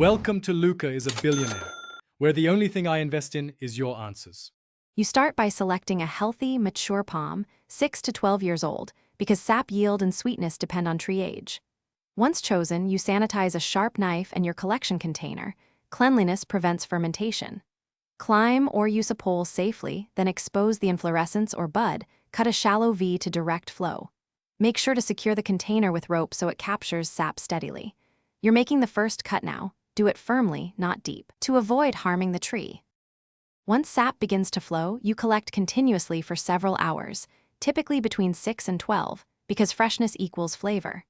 Welcome to Luca is a Billionaire, where the only thing I invest in is your answers. You start by selecting a healthy, mature palm, 6 to 12 years old, because sap yield and sweetness depend on tree age. Once chosen, you sanitize a sharp knife and your collection container. Cleanliness prevents fermentation. Climb or use a pole safely, then expose the inflorescence or bud. Cut a shallow V to direct flow. Make sure to secure the container with rope so it captures sap steadily. You're making the first cut now. Do it firmly, not deep, to avoid harming the tree. Once sap begins to flow, you collect continuously for several hours, typically between 6 and 12, because freshness equals flavor.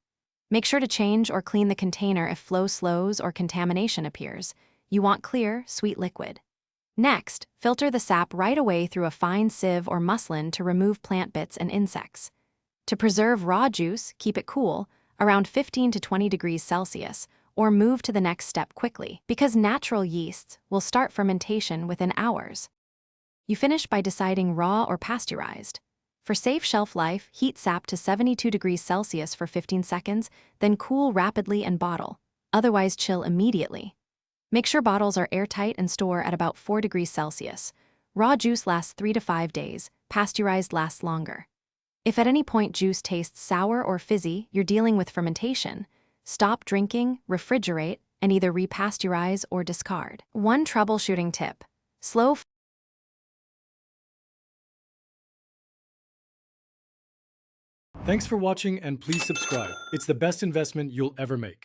Make sure to change or clean the container if flow slows or contamination appears. You want clear, sweet liquid. Next, filter the sap right away through a fine sieve or muslin to remove plant bits and insects. To preserve raw juice, keep it cool, around 15 to 20 degrees Celsius, or move to the next step quickly, because natural yeasts will start fermentation within hours. You finish by deciding raw or pasteurized. For safe shelf life, heat sap to 72 degrees Celsius for 15 seconds, then cool rapidly and bottle, otherwise chill immediately. Make sure bottles are airtight and store at about 4 degrees Celsius. Raw juice lasts 3 to 5 days, pasteurized lasts longer. If at any point juice tastes sour or fizzy, you're dealing with fermentation. Stop drinking, refrigerate, and either repasteurize or discard. One troubleshooting tip: slow. Thanks for watching and please subscribe. It's the best investment you'll ever make.